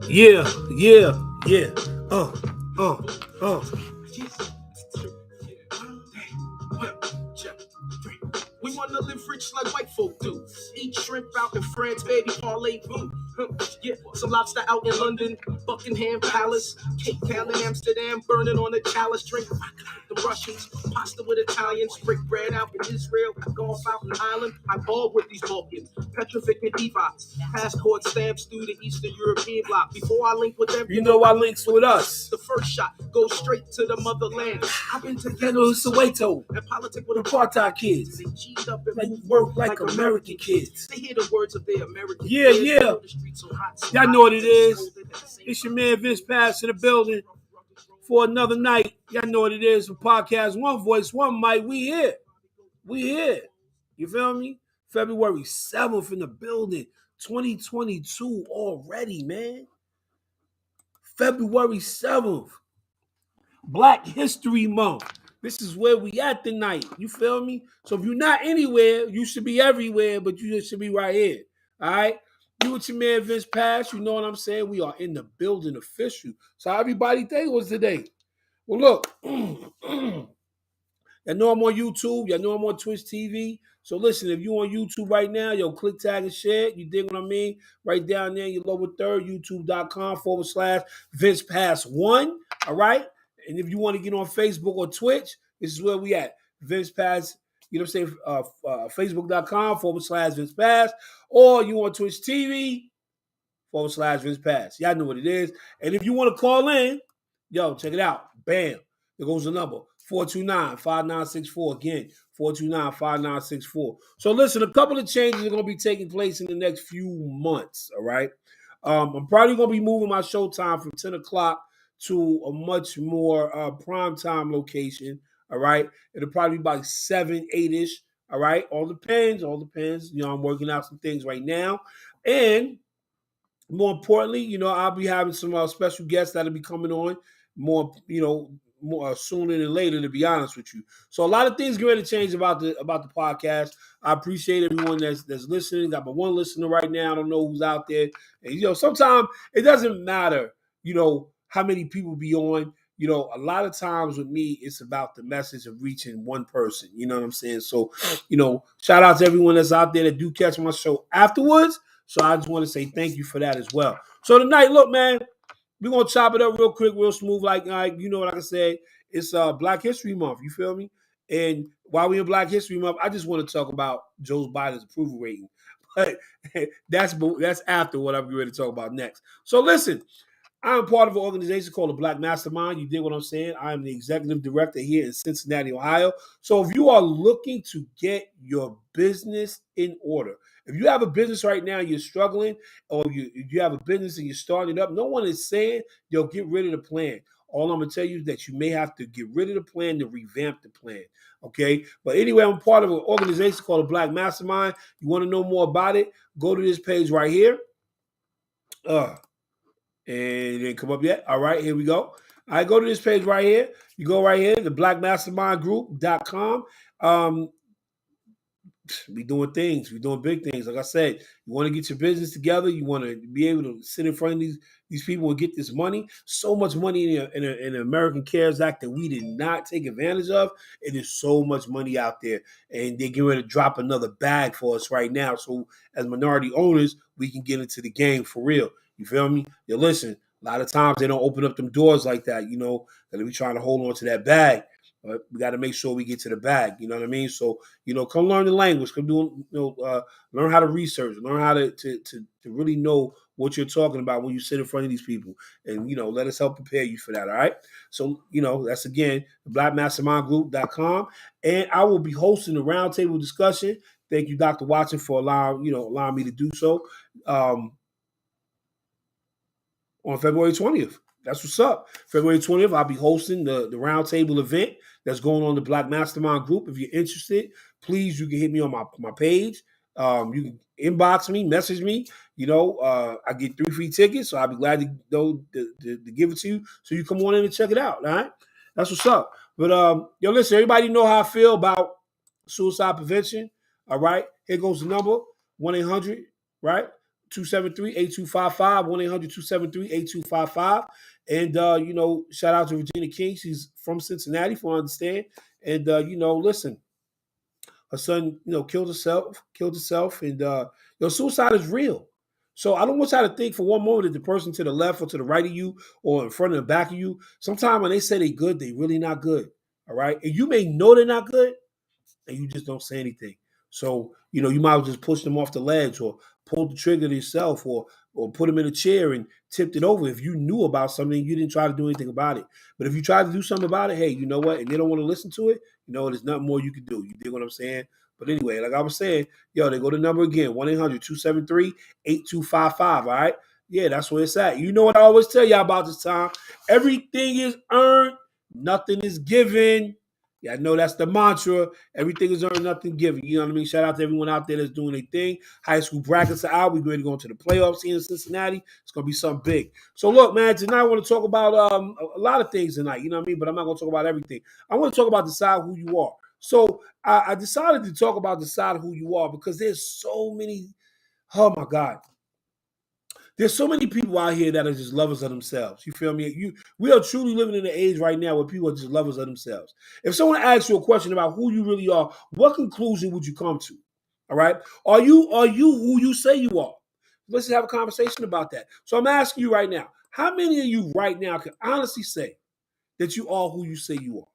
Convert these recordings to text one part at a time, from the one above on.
Yeah, yeah, yeah. Uh, uh, uh. We wanna live rich like white folk do. Eat shrimp out in France, baby, parlay boo. Yeah, some lobster out in London, Buckingham Palace, Cape Town in Amsterdam, burning on a chalice. Drink vodka with the Russians, pasta with Italians, break bread out in Israel, golf out in Ireland. I ball with these Balkans, Petrovic and Divots, passport stamps through the Eastern European bloc. Before I link with them, you know I links with us. The first shot goes straight to the motherland. I've been together in Soweto and politics with apartheid kids. They cheat up and like, work like American kids. They hear the words of their American kids. Yeah. Y'all know what it is. It's your man Vince Pass in the building for another night. Y'all know what it is for podcast One Voice, One Mic. We here. We here. You feel me? February 7th in the building. 2022 already, man. February 7th. Black History Month. This is where we at tonight. You feel me? So if you're not anywhere, you should be everywhere, but you just should be right here. All right? You with your man Vince Pass, you know what I'm saying? We are in the building official. So how everybody think was today? Well, look. Y'all know I'm on YouTube. Y'all know I'm on Twitch TV. So listen, if you on YouTube right now, yo, click, tag, and share. You dig what I mean? Right down there in your lower third, youtube.com/Vince Pass 1. All right? And if you want to get on Facebook or Twitch, this is where we at. Vince Pass, you know what I'm saying? Facebook.com/Vince Pass. Or you on Twitch TV/Vince Pass. Y'all know what it is. And if you want to call in, yo, check it out. Bam. There goes the number. 429-5964. Again, 429-5964. So listen, a couple of changes are going to be taking place in the next few months, all right? I'm probably going to be moving my show time from 10 o'clock to a much more prime time location, all right? It'll probably be about 7, 8-ish, all right? All depends. You know, I'm working out some things right now. And more importantly, you know, I'll be having some special guests that'll be coming on more, you know, more sooner than later, to be honest with you. So a lot of things going to change about the podcast. I appreciate everyone that's listening. Got my one listener right now. I don't know who's out there. And you know, sometimes it doesn't matter, you know, how many people be on. You know, a lot of times with me, it's about the message of reaching one person. You know what I'm saying? So, you know, shout out to everyone that's out there that do catch my show afterwards. So I just want to say thank you for that as well. So tonight, look, man, we're going to chop it up real quick, real smooth. Like you know what I can say? It's Black History Month. You feel me? And while we're in Black History Month, I just want to talk about Joe Biden's approval rating. But that's after what I'm going to talk about next. So listen, I'm part of an organization called the Black Mastermind. You dig what I'm saying? I am the executive director here in Cincinnati, Ohio. So if you are looking to get your business in order, if you have a business right now, you're struggling, or you have a business and you're starting it up, no one is saying they'll get rid of the plan. All I'm going to tell you is that you may have to get rid of the plan to revamp the plan. Okay? But anyway, I'm part of an organization called the Black Mastermind. You want to know more about it? Go to this page right here. And it didn't come up yet. All right, here we go. I go to this page right here. You go right here, the blackmastermindgroup.com. We doing things. We doing big things. Like I said, you want to get your business together. You want to be able to sit in front of these people and get this money. So much money in the American CARES Act that we did not take advantage of. It is so much money out there. And they're getting ready to drop another bag for us right now. So as minority owners, we can get into the game for real. You feel me? You listen, a lot of times they don't open up them doors like that, you know, that we trying to hold on to that bag. But we got to make sure we get to the bag. You know what I mean? So, you know, come learn the language. Come do, learn how to research. Learn how to really know what you're talking about when you sit in front of these people. And, you know, let us help prepare you for that. All right? So, you know, that's, again, blackmastermindgroup.com. And I will be hosting a roundtable discussion. Thank you, Dr. Watson, for allowing me to do so on February 20th. That's what's up. February 20th, I'll be hosting the roundtable event that's going on the Black Mastermind group. If you're interested, please, you can hit me on my page. You can inbox me, message me. You know, I get 3 free tickets, so I'll be glad to give it to you. So you come on in and check it out. All right, that's what's up. But yo, listen, everybody know how I feel about suicide prevention. All right, here goes the number 1-800. Right, 273-8255, 1-800-273-8255. And, shout out to Regina King. She's from Cincinnati, from what I understand. And, listen, her son, killed herself. And, suicide is real. So I don't want y'all to think for one moment that the person to the left or to the right of you or in front and back of you, sometimes when they say they good, they really not good. All right. And you may know they're not good, and you just don't say anything. So, you might as well just push them off the ledge or pull the trigger yourself or put them in a chair and tipped it over if you knew about something you didn't try to do anything about it. But if you try to do something about it, hey, you know what? And they don't want to listen to it, there's nothing more you can do. You dig what I'm saying? But anyway, like I was saying, they go to the number again, 1-800-273-8255, all right? Yeah, that's where it's at. You know what I always tell y'all about this time? Everything is earned, nothing is given. Yeah, I know that's the mantra. Everything is earned, nothing given. You know what I mean? Shout out to everyone out there that's doing their thing. High school brackets are out. We're going to go into the playoffs here in Cincinnati. It's going to be something big. So, look, man, tonight I want to talk about a lot of things tonight. You know what I mean? But I'm not going to talk about everything. I want to talk about decide who you are. So, I decided to talk about decide who you are because there's so many, oh, my God. There's so many people out here that are just lovers of themselves. You feel me? We are truly living in an age right now where people are just lovers of themselves. If someone asks you a question about who you really are, what conclusion would you come to? All right? Are you who you say you are? Let's just have a conversation about that. So I'm asking you right now, how many of you right now can honestly say that you are who you say you are?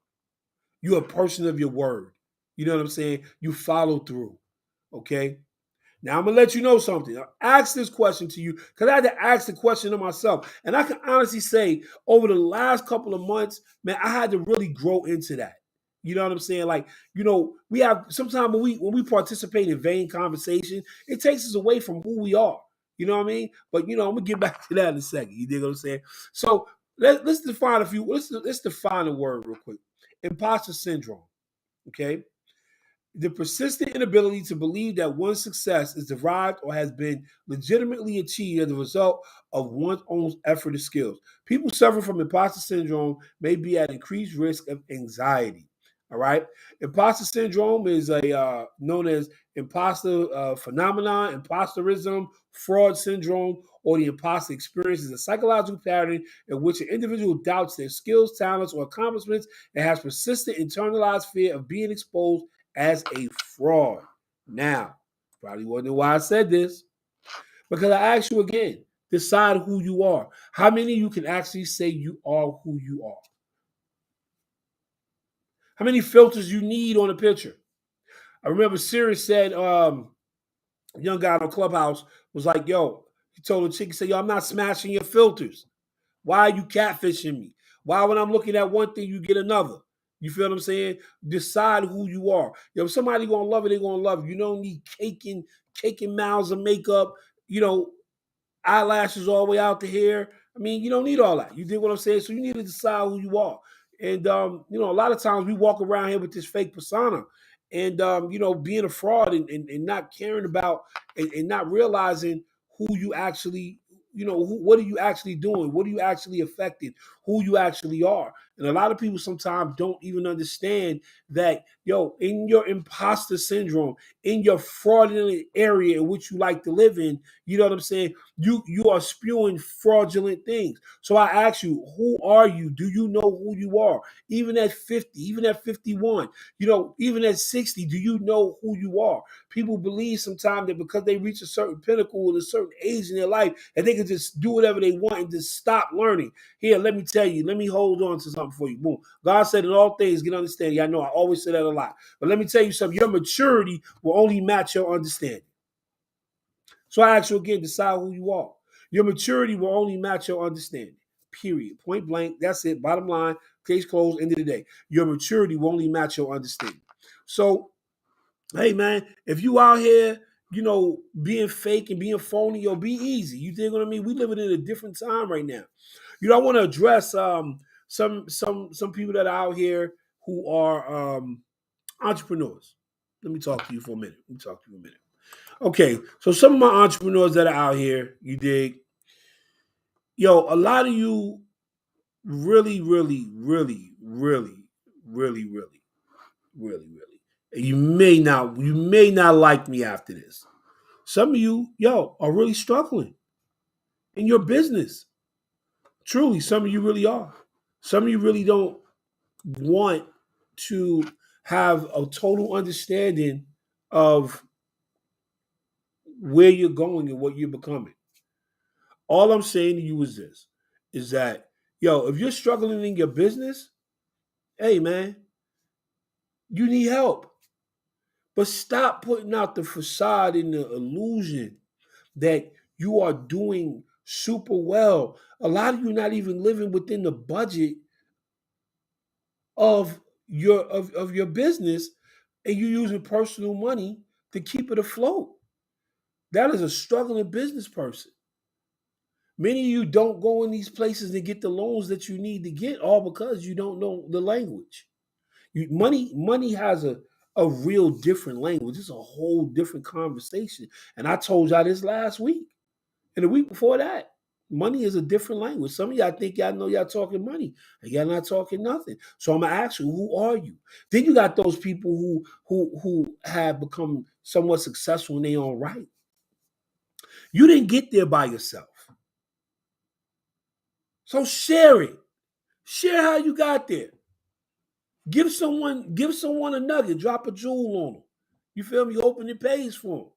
You're a person of your word. You know what I'm saying? You follow through. Okay? Now, I'm going to let you know something. I asked this question to you because I had to ask the question to myself. And I can honestly say over the last couple of months, man, I had to really grow into that. You know what I'm saying? Like, we have sometimes when we participate in vain conversation, it takes us away from who we are. You know what I mean? But, I'm going to get back to that in a second. You dig what I'm saying? So let's define let's define a word real quick. Imposter syndrome. Okay? The persistent inability to believe that one's success is derived or has been legitimately achieved as a result of one's own effort and skills. People suffering from imposter syndrome may be at increased risk of anxiety. All right. Imposter syndrome is known as imposter phenomenon, imposterism, fraud syndrome, or the imposter experience is a psychological pattern in which an individual doubts their skills, talents, or accomplishments and has persistent internalized fear of being exposed as a fraud. Now, probably wondering why I said this. Because I ask you again, decide who you are. How many of you can actually say you are who you are? How many filters you need on a picture? I remember Sirius said, a young guy on Clubhouse was like, yo, he told the chick, he said, yo, I'm not smashing your filters. Why are you catfishing me? Why when I'm looking at one thing, you get another? You feel what I'm saying? Decide who you are. If somebody gonna love it, they're gonna love it. You don't need caking miles of makeup, eyelashes all the way out to hair. I mean, you don't need all that. You dig what I'm saying? So you need to decide who you are. And a lot of times we walk around here with this fake persona. And being a fraud and not caring about and not realizing who you actually, what are you actually doing? What are you actually affecting? Who you actually are. And a lot of people sometimes don't even understand that, in your imposter syndrome, in your fraudulent area in which you like to live in, you know what I'm saying? You are spewing fraudulent things. So I ask you, who are you? Do you know who you are? Even at 50, even at 51, even at 60, do you know who you are? People believe sometimes that because they reach a certain pinnacle at a certain age in their life, that they can just do whatever they want and just stop learning. Here, let me tell you, let me hold on to something for you. Boom. God said in all things, get understanding. I know I always say that a lot. But let me tell you something. Your maturity will only match your understanding. So I ask you again, decide who you are. Your maturity will only match your understanding. Period. Point blank. That's it. Bottom line. Case closed. End of the day. Your maturity will only match your understanding. So, hey man, if you out here, being fake and being phony, be easy. You think what I mean? We living in a different time right now. I want to address some people that are out here who are entrepreneurs. Let me talk to you for a minute. Okay, so some of my entrepreneurs that are out here, you dig, a lot of you really, really, really, really, really, really, really, really. You may not like me after this. Some of you, are really struggling in your business. Truly, some of you really are. Some of you really don't want to have a total understanding of where you're going and what you're becoming. All I'm saying to you is this, is that, if you're struggling in your business, hey, man, you need help. But stop putting out the facade and the illusion that you are doing super well. A lot of you not even living within the budget of your business, and you using personal money to keep it afloat. That is a struggling business person. Many of you don't go in these places and get the loans that you need to get, all because you don't know the language. Money has a real different language. It's a whole different conversation. And I told y'all this last week and the week before that. Money is a different language. Some of y'all think y'all know y'all talking money, and y'all not talking nothing. So I'm gonna ask you, who are you? Then you got those people who have become somewhat successful in their own right. You didn't get there by yourself. So share it. Share how you got there. Give someone a nugget, drop a jewel on them. You feel me? Open the page for them.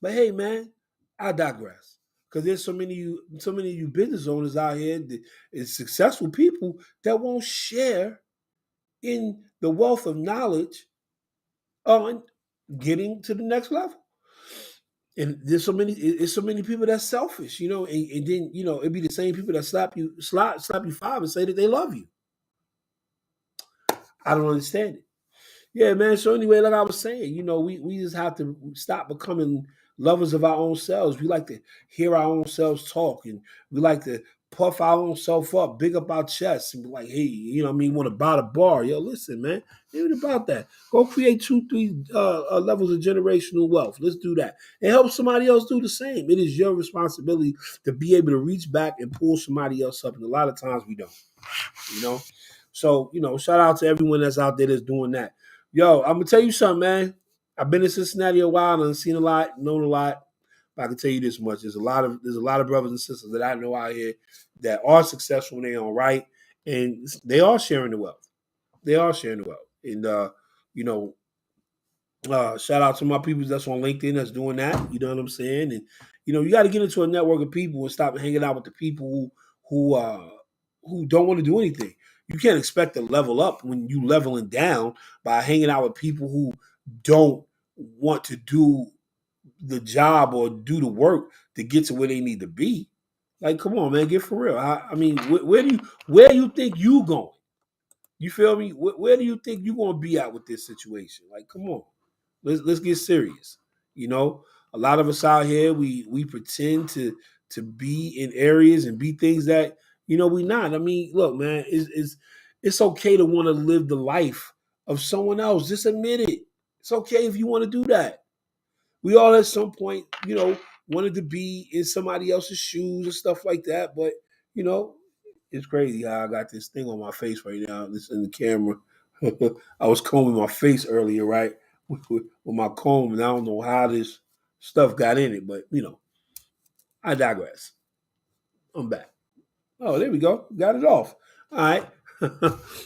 But hey, man, I digress. Because there's so many of you business owners out here that is successful people that won't share in the wealth of knowledge on getting to the next level. And there's so many people that's selfish, and then it'd be the same people that slap you five and say that they love you. I don't understand it. Yeah, man. So anyway, like I was saying, we just have to stop becoming lovers of our own selves. We like to hear our own selves talk, and we like to puff our own self up, big up our chests, and be like, hey, want to buy the bar. Yo, listen, man, ain't about that. Go create 2-3 levels of generational wealth. Let's do that. And help somebody else do the same. It is your responsibility to be able to reach back and pull somebody else up. And a lot of times we don't, So, shout out to everyone that's out there that's doing that. Yo, I'm gonna tell you something, man. I've been in Cincinnati a while and seen a lot, known a lot. But I can tell you this much: there's a lot of brothers and sisters that I know out here that are successful in their own right, and they are sharing the wealth. They are sharing the wealth, and shout out to my people that's on LinkedIn that's doing that. You know what I'm saying? And you got to get into a network of people and stop hanging out with the people who don't want to do anything. You can't expect to level up when you leveling down by hanging out with people who don't want to do the job or do the work to get to where they need to be. Like, come on, man, get for real. I mean, where do you think you going? You feel me? Where do you think you gonna be at with this situation? Like, come on, let's get serious. A lot of us out here we pretend to be in areas and be things that we not. I mean, look, man, it's okay to want to live the life of someone else. Just admit it. It's okay if you want to do that. We all at some point, wanted to be in somebody else's shoes and stuff like that. But it's crazy how I got this thing on my face right now. This in the camera. I was combing my face earlier, right, with my comb, and I don't know how this stuff got in it, but I digress. I'm back. Oh, there we go. Got it off. All right.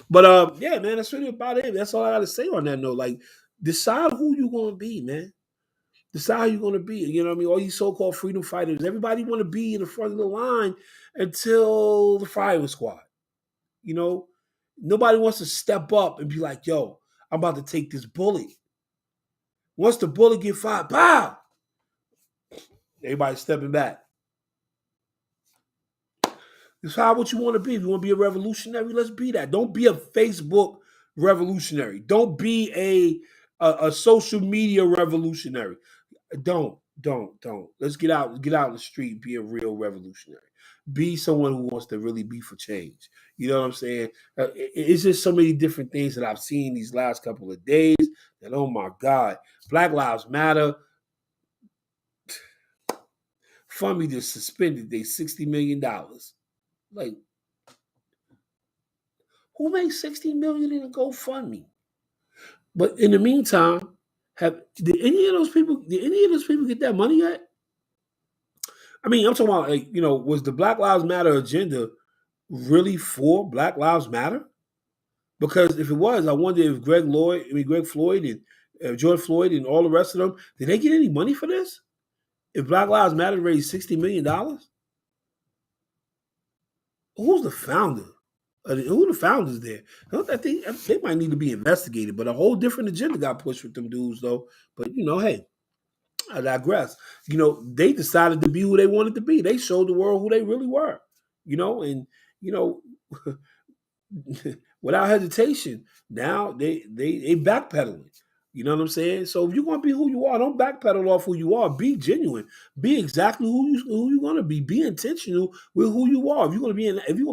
But yeah, man, that's really about it. That's all I gotta say on that note. Like, decide who you gonna be, man. Decide how you're gonna be. You know what I mean? All these so-called freedom fighters, everybody wanna be in the front of the line until the firing squad. Nobody wants to step up and be like, yo, I'm about to take this bullet. Once the bullet get fired, pow! Everybody stepping back. Decide what you want to be. If you want to be a revolutionary, let's be that. Don't be a Facebook revolutionary. Don't be a social media revolutionary. Don't. Let's get out in the street, be a real revolutionary. Be someone who wants to really be for change. You know what I'm saying? It's just so many different things that I've seen these last couple of days that, oh my God, Black Lives Matter. Funny just suspended their $60 million. Like, who made $60 million in a GoFundMe? But in the meantime, Did any of those people get that money yet? I mean, I'm talking about, like, was the Black Lives Matter agenda really for Black Lives Matter? Because if it was, I wonder if Greg Floyd and George Floyd and all the rest of them, did they get any money for this? If Black Lives Matter raised $60 million, who's the founder? Who the founders there? I think they might need to be investigated, but a whole different agenda got pushed with them dudes, though. But hey, I digress. They decided to be who they wanted to be. They showed the world who they really were. And without hesitation, now they backpedaling. You know what I'm saying? So if you're gonna be who you are, don't backpedal off who you are. Be genuine. Be exactly who you're gonna be. Be intentional with who you are. If you're gonna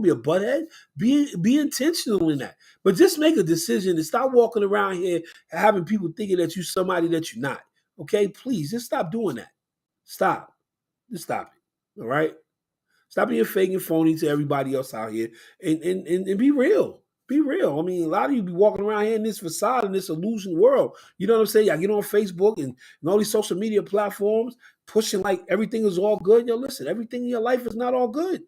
be a butthead, be intentional in that. But just make a decision and stop walking around here having people thinking that you're somebody that you're not. Okay, please just stop doing that. Stop. Just stop it. All right. Stop being fake and phony to everybody else out here, and be real. Be real. I mean, a lot of you be walking around here in this facade, in this illusion world. You know what I'm saying? I get on Facebook and all these social media platforms pushing like everything is all good. Yo, listen, everything in your life is not all good.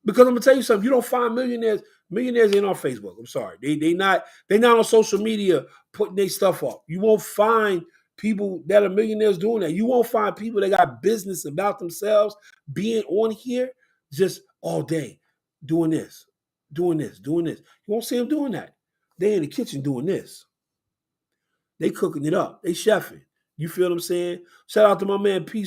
Because I'm gonna tell you something, you don't find millionaires ain't on Facebook. I'm sorry. They not on social media putting their stuff up. You won't find people that are millionaires doing that. You won't find people that got business about themselves being on here just all day doing this, doing this, doing this. You won't see them doing that. They in the kitchen doing this. They cooking it up. They chefing. You feel what I'm saying? Shout out to my man P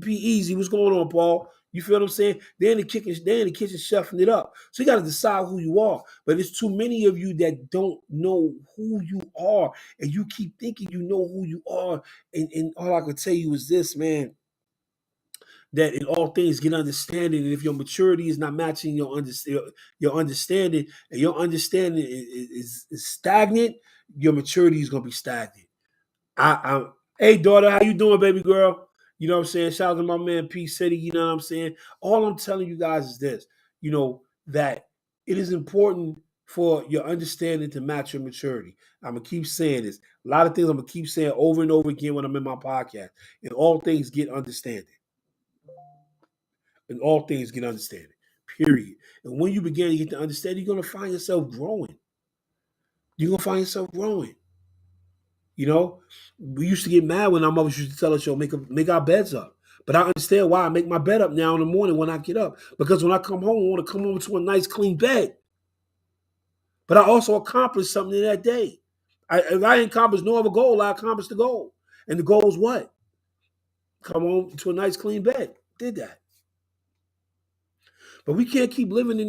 Easy. What's going on, Paul? You feel what I'm saying? They're in the kitchen chefing it up. So you got to decide who you are. But there's too many of you that don't know who you are. And you keep thinking you know who you are. And all I can tell you is this, man, that in all things get understanding. And if your maturity is not matching your understanding, and your understanding is stagnant, your maturity is going to be stagnant. Hey, daughter, how you doing, baby girl? You know what I'm saying? Shout out to my man P City. You know what I'm saying? All I'm telling you guys is this, that it is important for your understanding to match your maturity. I'm going to keep saying this. A lot of things I'm going to keep saying over and over again when I'm in my podcast. And all things get understanding. And all things get understanding. Period. And when you begin to get to understand, you're going to find yourself growing. You're going to find yourself growing. We used to get mad when our mothers used to tell us, "Yo, make our beds up." But I understand why I make my bed up now in the morning when I get up. Because when I come home, I want to come home to a nice, clean bed. But I also accomplished something in that day. If I didn't accomplish no other goal, I accomplished the goal. And the goal is what? Come home to a nice, clean bed. Did that. But we can't keep living in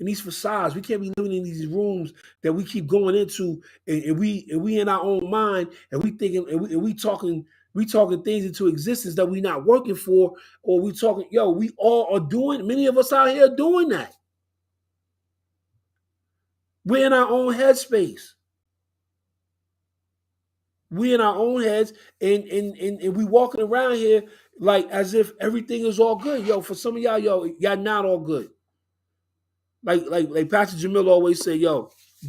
these facades. We can't be living in these rooms that we keep going into, and we in our own mind, and we thinking, and we talking things into existence that we not working for, or we talking, we all are doing. Many of us out here are doing that. We're in our own headspace. We in our own heads, and we walking around here like as if everything is all good. For some of y'all, y'all not all good. Like Pastor Jamil always say,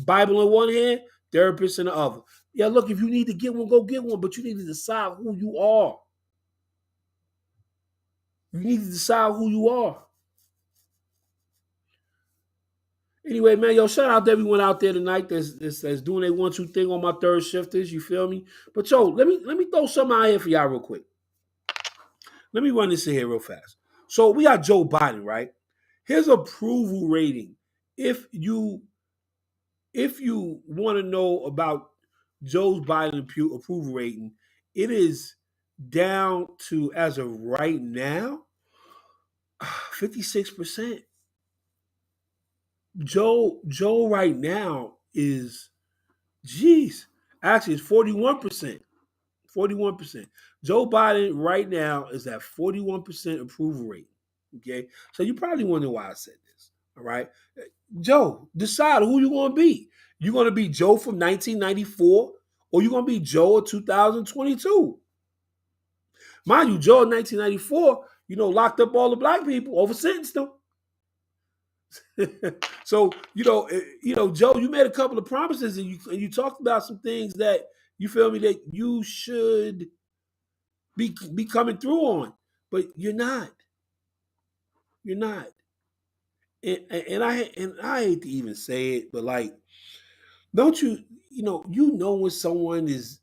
Bible in one hand, therapist in the other. Yeah, look, if you need to get one, go get one, but you need to decide who you are. You need to decide who you are. Anyway, man, shout out to everyone out there tonight that's doing a 1-2 thing on my third shifters. You feel me? But let me throw something out here for y'all real quick. Let me run this in here real fast. So we got Joe Biden, right? His approval rating. If you want to know about Joe Biden approval rating, it is down to, as of right now, 56%. Joe right now is, actually it's 41%. 41%. Joe Biden right now is at 41% approval rate. Okay. So you probably wonder why I said this. All right. Joe, decide who you're going to be. You're going to be Joe from 1994, or you're going to be Joe of 2022. Mind you, Joe in 1994, locked up all the black people, over sentenced them. So Joe, you made a couple of promises, and you talked about some things that you feel me that you should be coming through on, but you're not. You're not. And I hate to even say it, but like, don't you know when someone is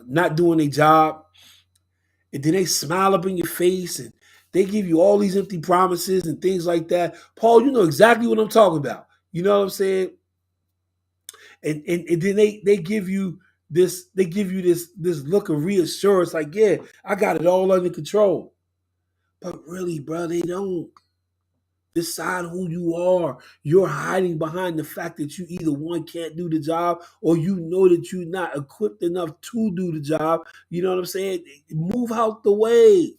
not doing their job, and then they smile up in your face and they give you all these empty promises and things like that. Paul, you know exactly what I'm talking about. You know what I'm saying? And then they give you this look of reassurance, like, yeah, I got it all under control. But really, bro, they don't. Decide who you are. You're hiding behind the fact that you either one can't do the job, or you know that you're not equipped enough to do the job. You know what I'm saying? Move out the way.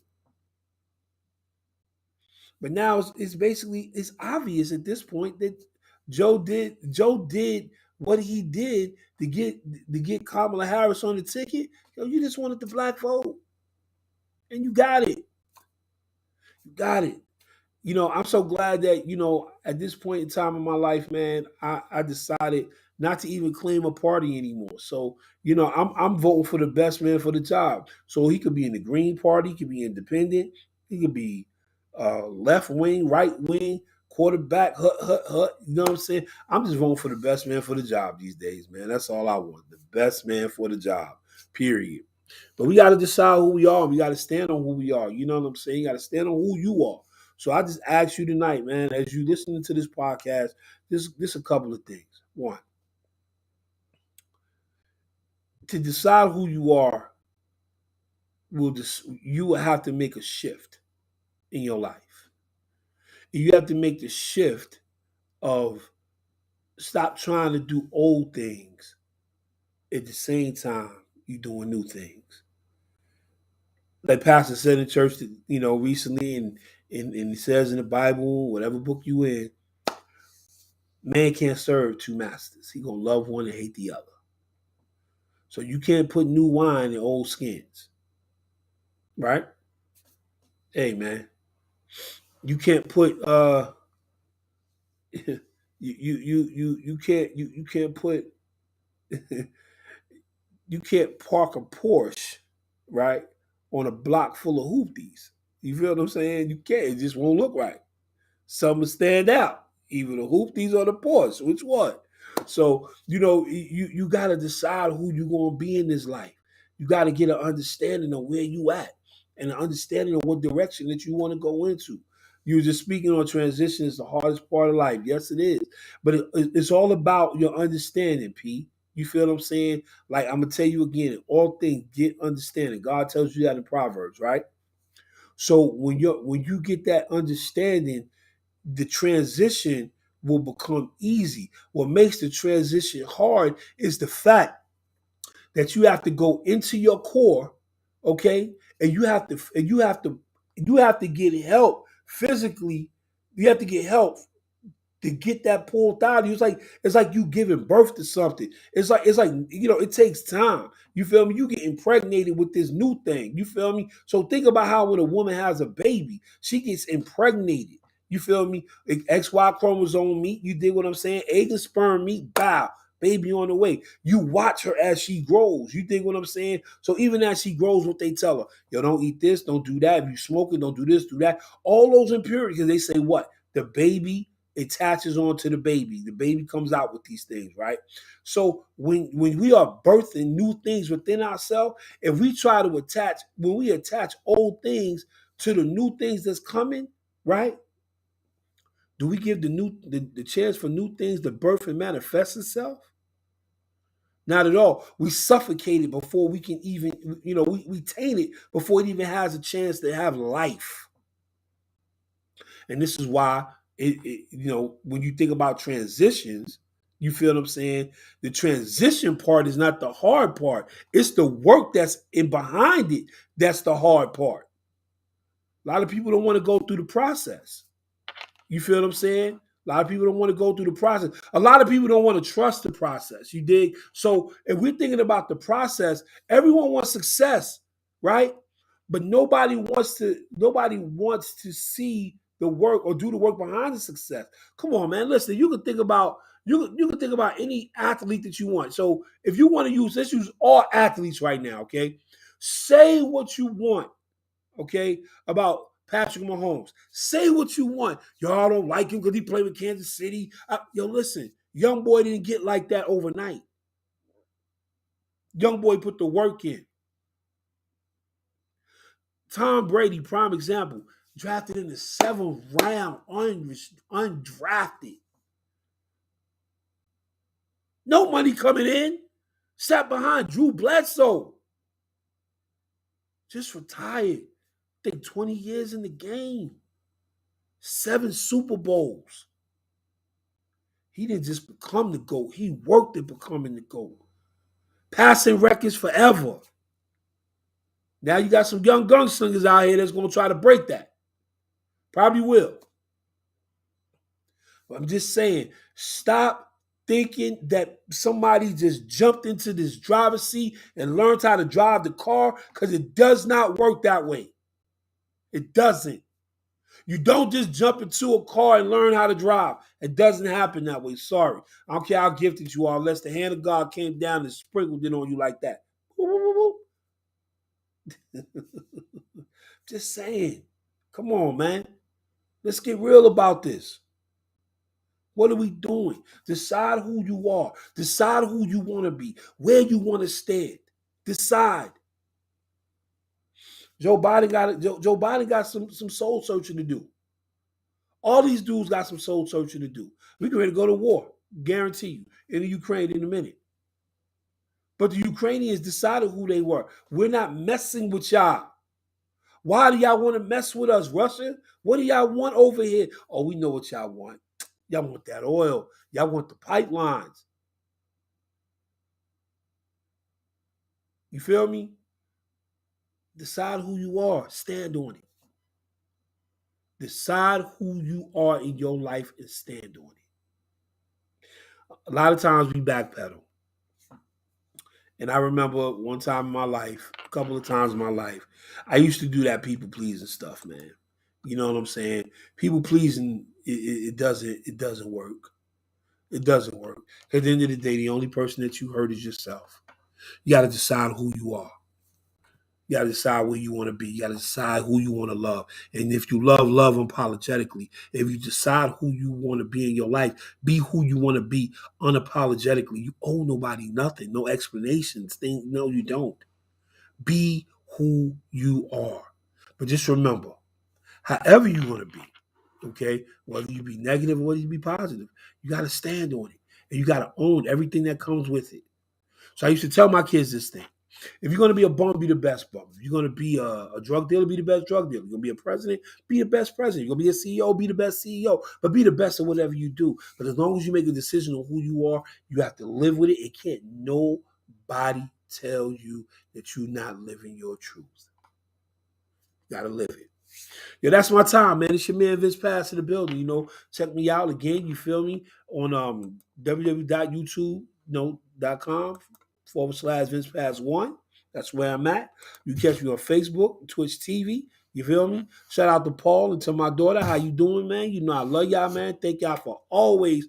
But now it's basically it's obvious at this point that Joe did what he did to get Kamala Harris on the ticket. You just wanted the black vote, and you got it. You got it. I'm so glad that, at this point in time in my life, man, I decided not to even claim a party anymore. So, I'm voting for the best man for the job. So he could be in the Green Party, he could be independent, he could be left wing, right wing, quarterback, hut. You know what I'm saying? I'm just voting for the best man for the job these days, man. That's all I want. The best man for the job. Period. But we got to decide who we are. We got to stand on who we are. You know what I'm saying? You got to stand on who you are. So I just ask you tonight, man, as you listening to this podcast, this a couple of things. One, to decide who you are, you will have to make a shift in your life. You have to make the shift of stop trying to do old things at the same time you doing new things. Like Pastor said in church, recently, and it says in the Bible, whatever book you in, man can't serve two masters. He gonna love one and hate the other. So you can't put new wine in old skins, right? Hey, man, you can't put you can't put you can't park a Porsche, right, on a block full of hoopties. You feel what I'm saying? You can't. It just won't look right. Some will stand out. Either the hoopties or the Porsche. Which one? So, you got to decide who you're going to be in this life. You got to get an understanding of where you at and an understanding of what direction that you want to go into. You were just speaking on transition is the hardest part of life. Yes, it is. But it's all about your understanding, P. You feel what I'm saying? Like, I'm going to tell you again, in all things, get understanding. God tells you that in Proverbs, right? So when you get that understanding, the transition will become easy. What makes the transition hard is the fact that you have to go into your core, okay, and you have to get help physically. You have to get help to get that pulled out of you. It's like you giving birth to something. It's like it takes time. You feel me? You get impregnated with this new thing. You feel me? So think about how when a woman has a baby, she gets impregnated. You feel me? XY chromosome meet. You dig what I'm saying? Egg and sperm meet. Bow. Baby on the way. You watch her as she grows. You dig what I'm saying? So even as she grows, what they tell her, yo, don't eat this, don't do that. If you smoking, don't do this, do that. All those impurities. Because they say what? The baby attaches onto the baby. The baby comes out with these things, right? So when we are birthing new things within ourselves, if we try to when we attach old things to the new things that's coming, right? Do we give the chance for new things to birth and manifest itself? Not at all. We suffocate it before we can even, we taint it before it even has a chance to have life. And this is why when you think about transitions, you feel what I'm saying? The transition part is not the hard part. It's the work that's in behind it that's the hard part. A lot of people don't want to go through the process. You feel what I'm saying? A lot of people don't want to go through the process. A lot of people don't want to trust the process. You dig? So if we're thinking about the process, everyone wants success, right? But nobody wants to see the work or do the work behind the success. Come on, man. Listen, you can think about any athlete that you want. So if you want to let's use all athletes right now, okay? Say what you want, okay, about Patrick Mahomes. Say what you want. Y'all don't like him because he played with Kansas City. Listen, young boy didn't get like that overnight. Young boy put the work in. Tom Brady, prime example, drafted in the 7th round, undrafted. No money coming in. Sat behind Drew Bledsoe. Just retired. I think 20 years in the game. 7 Super Bowls. He didn't just become the GOAT. He worked at becoming the GOAT. Passing records forever. Now you got some young gunslingers out here that's going to try to break that. Probably will. But I'm just saying, stop thinking that somebody just jumped into this driver's seat and learned how to drive the car, because it does not work that way. It doesn't. You don't just jump into a car and learn how to drive. It doesn't happen that way. Sorry. I don't care how gifted you are, unless the hand of God came down and sprinkled it on you like that. Just saying. Come on, man. Let's get real about this. What are we doing? Decide who you are. Decide who you want to be. Where you want to stand. Decide. Joe Biden got some soul searching to do. All these dudes got some soul searching to do. We're ready to go to war. Guarantee you. In the Ukraine in a minute. But the Ukrainians decided who they were. We're not messing with y'all. Why do y'all want to mess with us, Russia? What do y'all want over here? Oh, we know what y'all want. Y'all want that oil. Y'all want the pipelines. You feel me? Decide who you are. Stand on it. Decide who you are in your life and stand on it. A lot of times we backpedal. And I remember one time in my life, a couple of times in my life, I used to do that people pleasing stuff, man. You know what I'm saying? People pleasing, it doesn't work. It doesn't work. At the end of the day, the only person that you hurt is yourself. You got to decide who you are. You got to decide where you want to be. You got to decide who you want to love. And if you love unapologetically. If you decide who you want to be in your life, be who you want to be unapologetically. You owe nobody nothing, no explanations. No, you don't. Be who you are. But just remember, however you want to be, okay, whether you be negative or whether you be positive, you got to stand on it. And you got to own everything that comes with it. So I used to tell my kids this thing. If you're going to be a bum, be the best bum. If you're going to be a drug dealer, be the best drug dealer. You're going to be a president, be the best president. You're going to be a CEO, be the best CEO. But be the best at whatever you do. But as long as you make a decision on who you are, you have to live with it. It can't nobody tell you that you're not living your truth. You got to live it. Yeah, that's my time, man. It's your man Vince Pass in the building. You know, check me out again. You feel me on www.youtube.com/Vince Pass 1. That's where I'm at. You catch me on Facebook, Twitch TV. You feel me? Shout out to Paul and to my daughter. How you doing, man? You know I love y'all, man. Thank y'all for always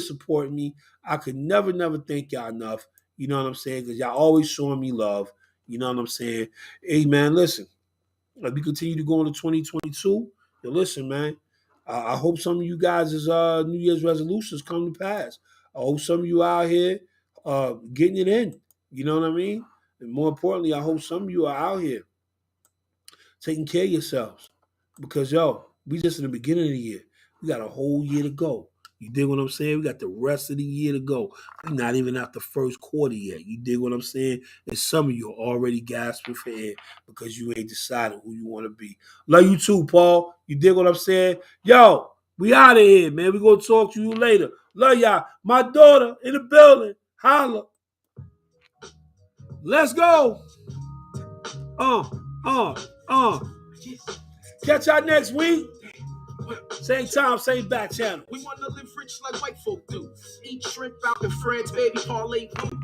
supporting me. I could never thank y'all enough. You know what I'm saying? Because y'all always showing me love. You know what I'm saying? Hey, man, listen. As we continue to go into 2022, listen, man. I hope some of you guys' New Year's resolutions come to pass. I hope some of you out here getting it in. You know what I mean? And more importantly, I hope some of you are out here taking care of yourselves. Because, we just in the beginning of the year. We got a whole year to go. You dig what I'm saying? We got the rest of the year to go. We're not even at the first quarter yet. You dig what I'm saying? And some of you are already gasping for air because you ain't decided who you want to be. Love you too, Paul. You dig what I'm saying? Yo, we out of here, man. We gonna talk to you later. Love y'all. My daughter in the building. Holla. Let's go. Catch y'all next week. Same time, same back channel. We want to live rich like white folk do. Eat shrimp out in France, baby, parlay blue.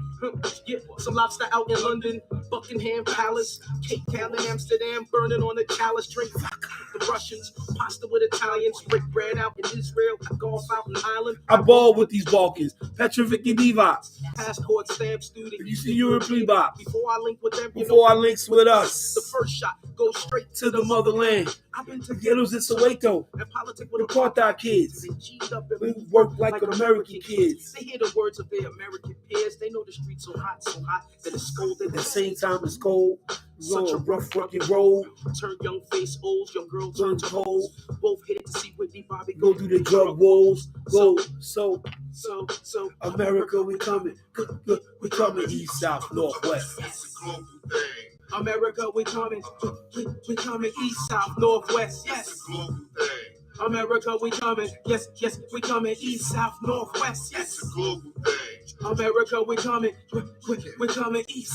Yeah, some lobster out in London, Buckingham Palace, Cape Town in Amsterdam, burning on the chalice. Drink the Russians, pasta with Italians, break bread out in Israel, golf out in Ireland. I ball with these Balkans, Petrovic and Divots. Passport stamps through the You see European Bebop. Before I link with them, Before I links with us. The first shot goes straight To the motherland. I've been to Ghettos in Soweto. and politics with Apartheid kids. They cheat up and We work like American kids. They hear the words of their American peers. They know the streets so hot that it's scolded. At the same time, it's cold. Such a rough, rugged road. Turn young face old, young girl Turn turn to cold. Both headed to see Whitney Bobby Go through the drug wars. Go. So, So America, we coming. We coming east, south, northwest. It's a global thing. America, we coming. We coming east, south, northwest. It's Yes. a global thing. America, we coming. Yes, we coming east, south, northwest. It's Yes. a global thing. America, we coming. We coming east,